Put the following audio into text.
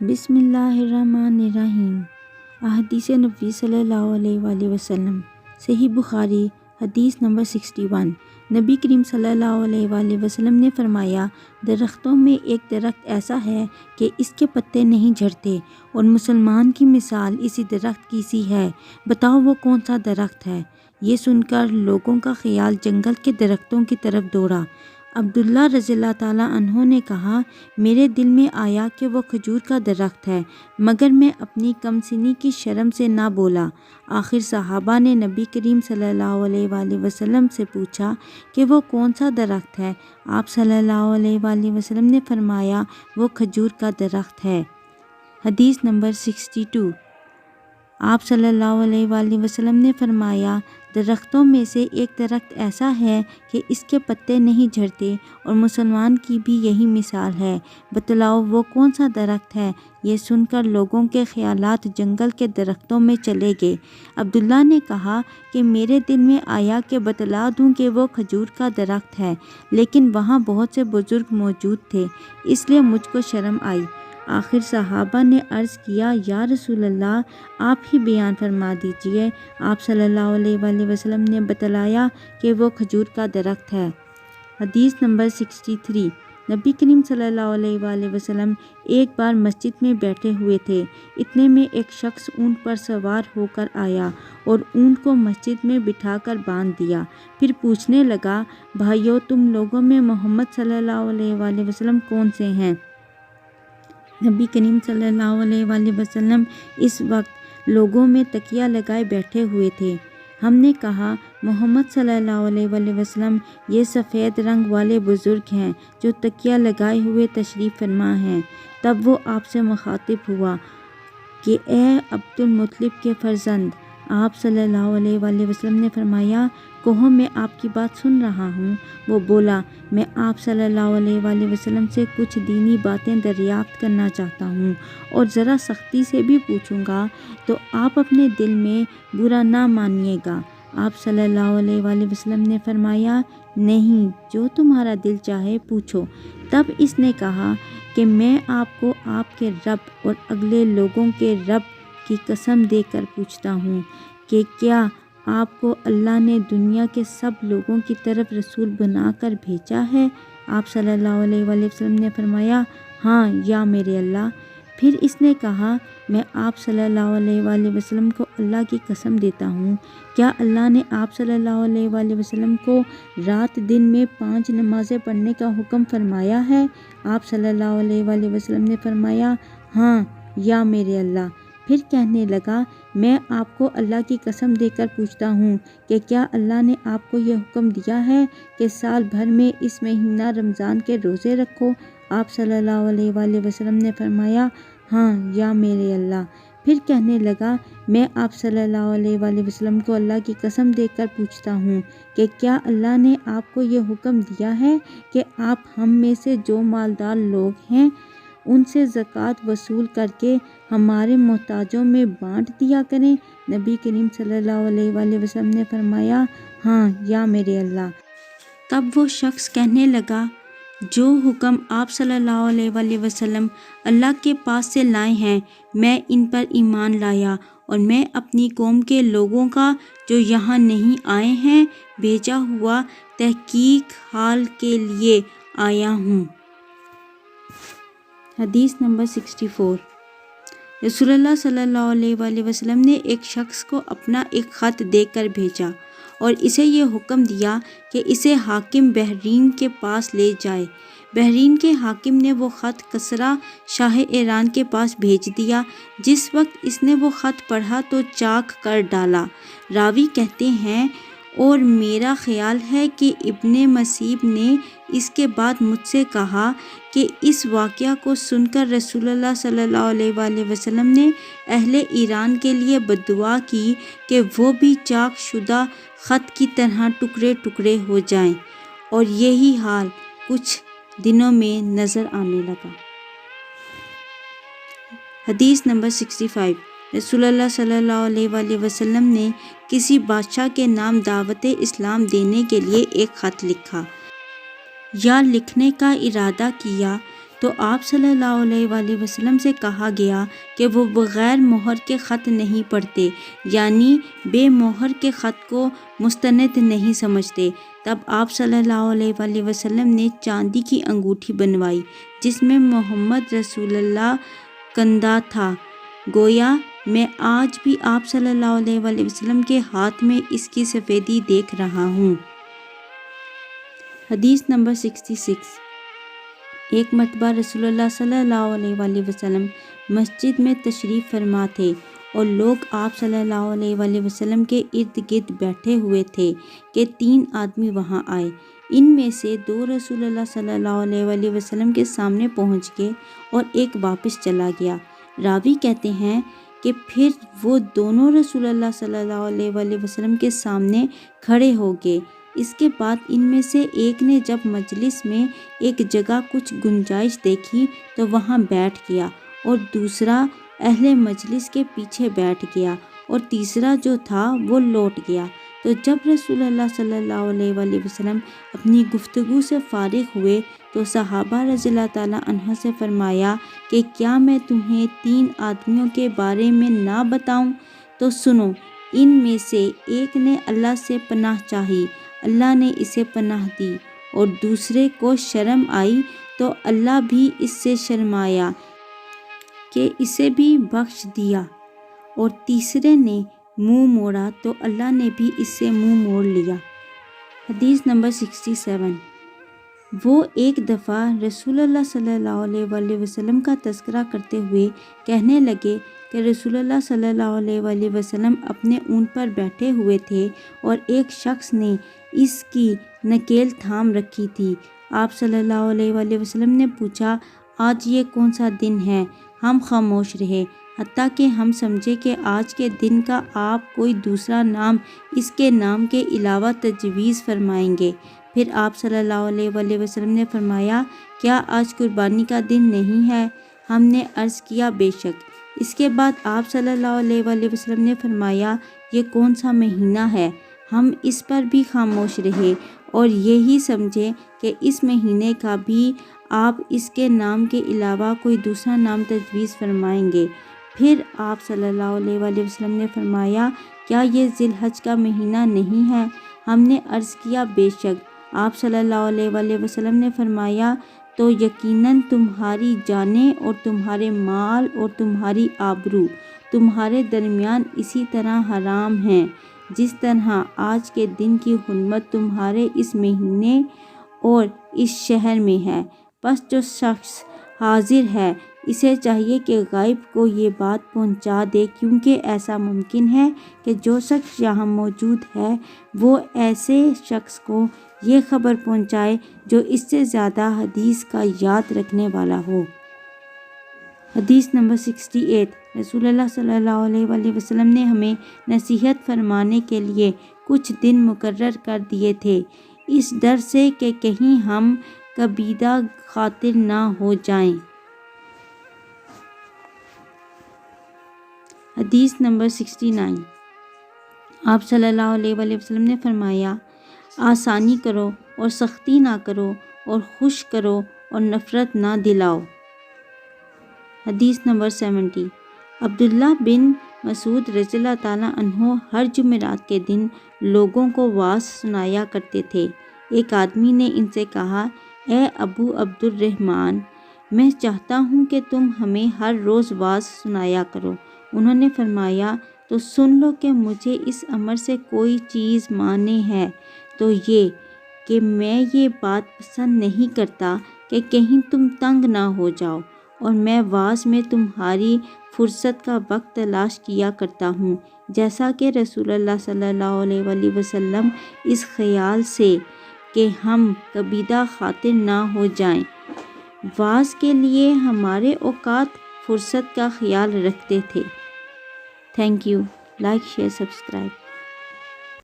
بسم اللہ الرحمن الرحیم۔ احادیث نبوی صلی اللہ علیہ وآلہ وسلم۔ صحیح بخاری حدیث نمبر 61۔ نبی کریم صلی اللہ علیہ وآلہ وسلم نے فرمایا، درختوں میں ایک درخت ایسا ہے کہ اس کے پتے نہیں جھڑتے، اور مسلمان کی مثال اسی درخت کی سی ہے۔ بتاؤ وہ کون سا درخت ہے؟ یہ سن کر لوگوں کا خیال جنگل کے درختوں کی طرف دوڑا۔ عبداللہ رضی اللہ تعالیٰ عنہ نے کہا، میرے دل میں آیا کہ وہ کھجور کا درخت ہے، مگر میں اپنی کم سنی کی شرم سے نہ بولا۔ آخر صحابہ نے نبی کریم صلی اللہ علیہ وآلہ وسلم سے پوچھا کہ وہ کون سا درخت ہے؟ آپ صلی اللہ علیہ وآلہ وسلم نے فرمایا، وہ کھجور کا درخت ہے۔ حدیث نمبر 62۔ آپ صلی اللہ علیہ وآلہ وسلم نے فرمایا، درختوں میں سے ایک درخت ایسا ہے کہ اس کے پتے نہیں جھڑتے، اور مسلمان کی بھی یہی مثال ہے۔ بتلاؤ وہ کون سا درخت ہے؟ یہ سن کر لوگوں کے خیالات جنگل کے درختوں میں چلے گئے۔ عبداللہ نے کہا کہ میرے دل میں آیا کہ بتلا دوں کہ وہ کھجور کا درخت ہے، لیکن وہاں بہت سے بزرگ موجود تھے، اس لیے مجھ کو شرم آئی۔ آخر صحابہ نے عرض کیا، یا رسول اللہ، آپ ہی بیان فرما دیجئے۔ آپ صلی اللہ علیہ وآلہ وسلم نے بتلایا کہ وہ کھجور کا درخت ہے۔ حدیث نمبر 63۔ نبی کریم صلی اللہ علیہ وآلہ وسلم ایک بار مسجد میں بیٹھے ہوئے تھے، اتنے میں ایک شخص اونٹ پر سوار ہو کر آیا اور اونٹ کو مسجد میں بٹھا کر باندھ دیا۔ پھر پوچھنے لگا، بھائیو، تم لوگوں میں محمد صلی اللہ علیہ وآلہ وسلم کون سے ہیں؟ نبی کریم صلی اللہ علیہ وآلہ وسلم اس وقت لوگوں میں تکیہ لگائے بیٹھے ہوئے تھے۔ ہم نے کہا، محمد صلی اللہ علیہ وآلہ وسلم، یہ سفید رنگ والے بزرگ ہیں جو تکیہ لگائے ہوئے تشریف فرما ہیں۔ تب وہ آپ سے مخاطب ہوا کہ اے عبد المطلب کے فرزند۔ آپ صلی اللہ علیہ وآلہ وسلم نے فرمایا، کہو میں آپ کی بات سن رہا ہوں۔ وہ بولا، میں آپ صلی اللہ علیہ وآلہ وسلم سے کچھ دینی باتیں دریافت کرنا چاہتا ہوں، اور ذرا سختی سے بھی پوچھوں گا تو آپ اپنے دل میں برا نہ مانیے گا۔ آپ صلی اللہ علیہ وآلہ وسلم نے فرمایا، نہیں، جو تمہارا دل چاہے پوچھو۔ تب اس نے کہا کہ میں آپ کو آپ کے رب اور اگلے لوگوں کے رب کی قسم دے کر پوچھتا ہوں کہ کیا آپ کو اللہ نے دنیا کے سب لوگوں کی طرف رسول بنا کر بھیجا ہے؟ آپ صلی اللہ علیہ وآلہ وسلم نے فرمایا، ہاں یا میرے اللہ۔ پھر اس نے کہا، میں آپ صلی اللہ علیہ وآلہ وسلم کو اللہ کی قسم دیتا ہوں، کیا اللہ نے آپ صلی اللہ علیہ وآلہ وسلم کو رات دن میں 5 نمازیں پڑھنے کا حکم فرمایا ہے؟ آپ صلی اللہ علیہ وآلہ وسلم نے فرمایا، ہاں یا میرے اللہ۔ پھر کہنے لگا، میں آپ کو اللہ کی قسم دے کر پوچھتا ہوں کہ کیا اللہ نے آپ کو یہ حکم دیا ہے کہ سال بھر میں اس مہینہ رمضان کے روزے رکھو؟ آپ صلی اللہ علیہ وآلہ وسلم نے فرمایا، ہاں یا میرے اللہ۔ پھر کہنے لگا، میں آپ صلی اللہ علیہ وآلہ وسلم کو اللہ کی قسم دے کر پوچھتا ہوں کہ کیا اللہ نے آپ کو یہ حکم دیا ہے کہ آپ ہم میں سے جو مالدار لوگ ہیں ان سے زکوٰۃ وصول کر کے ہمارے محتاجوں میں بانٹ دیا کریں؟ نبی کریم صلی اللہ علیہ وآلہ وسلم نے فرمایا، ہاں یا میرے اللہ۔ تب وہ شخص کہنے لگا، جو حکم آپ صلی اللہ علیہ وآلہ وسلم اللہ کے پاس سے لائے ہیں، میں ان پر ایمان لایا، اور میں اپنی قوم کے لوگوں کا جو یہاں نہیں آئے ہیں بھیجا ہوا تحقیق حال کے لیے آیا ہوں۔ حدیث نمبر 64۔ رسول اللہ صلی اللہ علیہ وآلہ وسلم نے ایک شخص کو اپنا ایک خط دے کر بھیجا اور اسے یہ حکم دیا کہ اسے حاکم بحرین کے پاس لے جائے۔ بحرین کے حاکم نے وہ خط کسریٰ شاہ ایران کے پاس بھیج دیا۔ جس وقت اس نے وہ خط پڑھا تو چاک کر ڈالا۔ راوی کہتے ہیں، اور میرا خیال ہے کہ ابن مسیب نے اس کے بعد مجھ سے کہا کہ اس واقعہ کو سن کر رسول اللہ صلی اللہ علیہ وآلہ وسلم نے اہل ایران کے لیے بددعا کی کہ وہ بھی چاک شدہ خط کی طرح ٹکڑے ٹکڑے ہو جائیں، اور یہی حال کچھ دنوں میں نظر آنے لگا۔ حدیث نمبر 65۔ رسول اللہ صلی اللہ علیہ وآلہ وسلم نے کسی بادشاہ کے نام دعوت اسلام دینے کے لیے ایک خط لکھا یا لکھنے کا ارادہ کیا تو آپ صلی اللہ علیہ وآلہ وسلم سے کہا گیا کہ وہ بغیر مہر کے خط نہیں پڑھتے، یعنی بے مہر کے خط کو مستند نہیں سمجھتے۔ تب آپ صلی اللہ علیہ وآلہ وسلم نے چاندی کی انگوٹھی بنوائی جس میں محمد رسول اللہ کندہ تھا۔ گویا میں آج بھی آپ صلی اللہ علیہ وآلہ وسلم کے ہاتھ میں اس کی سفیدی دیکھ رہا ہوں۔ حدیث نمبر 66۔ ایک مرتبہ رسول اللہ صلی اللہ علیہ وآلہ وسلم مسجد میں تشریف فرما تھے اور لوگ آپ صلی اللہ علیہ وآلہ وسلم کے ارد گرد بیٹھے ہوئے تھے کہ 3 آدمی وہاں آئے۔ ان میں سے 2 رسول اللہ صلی اللہ علیہ وآلہ وسلم کے سامنے پہنچ گئے اور ایک واپس چلا گیا۔ راوی کہتے ہیں کہ پھر وہ دونوں رسول اللہ صلی اللہ علیہ وآلہ وسلم کے سامنے کھڑے ہو گئے۔ اس کے بعد ان میں سے ایک نے جب مجلس میں ایک جگہ کچھ گنجائش دیکھی تو وہاں بیٹھ گیا، اور دوسرا اہل مجلس کے پیچھے بیٹھ گیا، اور تیسرا جو تھا وہ لوٹ گیا۔ تو جب رسول اللہ صلی اللہ علیہ وآلہ وسلم اپنی گفتگو سے فارغ ہوئے تو صحابہ رضی اللہ تعالیٰ عنہ سے فرمایا کہ کیا میں تمہیں 3 آدمیوں کے بارے میں نہ بتاؤں؟ تو سنو، ان میں سے ایک نے اللہ سے پناہ چاہی، اللہ نے اسے پناہ دی، اور دوسرے کو شرم آئی تو اللہ بھی اس سے شرمایا کہ اسے بھی بخش دیا، اور تیسرے نے منہ موڑا تو اللہ نے بھی اس سے منہ موڑ لیا۔ حدیث نمبر 67۔ وہ ایک دفعہ رسول اللہ صلی اللہ علیہ وآلہ وسلم کا تذکرہ کرتے ہوئے کہنے لگے کہ رسول اللہ صلی اللہ علیہ وآلہ وسلم اپنے اونٹ پر بیٹھے ہوئے تھے اور ایک شخص نے اس کی نکیل تھام رکھی تھی۔ آپ صلی اللہ علیہ وآلہ وسلم نے پوچھا، آج یہ کون سا دن ہے؟ ہم خاموش رہے، حتیٰ کہ ہم سمجھے کہ آج کے دن کا آپ کوئی دوسرا نام اس کے نام کے علاوہ تجویز فرمائیں گے۔ پھر آپ صلی اللہ علیہ وآلہ وسلم نے فرمایا، کیا آج قربانی کا دن نہیں ہے؟ ہم نے عرض کیا، بے شک۔ اس کے بعد آپ صلی اللہ علیہ وآلہ وسلم نے فرمایا، یہ کون سا مہینہ ہے؟ ہم اس پر بھی خاموش رہے اور یہی سمجھے کہ اس مہینے کا بھی آپ اس کے نام کے علاوہ کوئی دوسرا نام تجویز فرمائیں گے۔ پھر آپ صلی اللہ علیہ وآلہ وسلم نے فرمایا، کیا یہ ذی الحج کا مہینہ نہیں ہے؟ ہم نے عرض کیا، بے شک۔ آپ صلی اللہ علیہ وآلہ وسلم نے فرمایا، تو یقیناً تمہاری جانیں اور تمہارے مال اور تمہاری آبرو تمہارے درمیان اسی طرح حرام ہیں جس طرح آج کے دن کی حرمت تمہارے اس مہینے اور اس شہر میں ہے۔ پس جو شخص حاضر ہے اسے چاہیے کہ غائب کو یہ بات پہنچا دے، کیونکہ ایسا ممکن ہے کہ جو شخص یہاں موجود ہے وہ ایسے شخص کو یہ خبر پہنچائے جو اس سے زیادہ حدیث کا یاد رکھنے والا ہو۔ حدیث نمبر 68۔ رسول اللہ صلی اللہ علیہ وآلہ وسلم نے ہمیں نصیحت فرمانے کے لیے کچھ دن مقرر کر دیے تھے، اس ڈر سے کہ کہیں ہم کبیدہ خاطر نہ ہو جائیں۔ حدیث نمبر 69۔ آپ صلی اللہ علیہ وآلہ وسلم نے فرمایا، آسانی کرو اور سختی نہ کرو، اور خوش کرو اور نفرت نہ دلاؤ۔ حدیث نمبر 70۔ عبداللہ بن مسعود رضی اللہ تعالیٰ عنہ ہر جمعرات کے دن لوگوں کو وعظ سنایا کرتے تھے۔ ایک آدمی نے ان سے کہا، اے ابو عبد الرحمن، میں چاہتا ہوں کہ تم ہمیں ہر روز وعظ سنایا کرو۔ انہوں نے فرمایا، تو سن لو کہ مجھے اس امر سے کوئی چیز مانع ہے، تو یہ کہ میں یہ بات پسند نہیں کرتا کہ کہیں تم تنگ نہ ہو جاؤ، اور میں وعظ میں تمہاری فرصت کا وقت تلاش کیا کرتا ہوں، جیسا کہ رسول اللہ صلی اللہ علیہ وآلہ وسلم اس خیال سے کہ ہم کبیدہ خاطر نہ ہو جائیں، وعظ کے لیے ہمارے اوقات فرصت کا خیال رکھتے تھے۔ Thank you. Like, share, subscribe.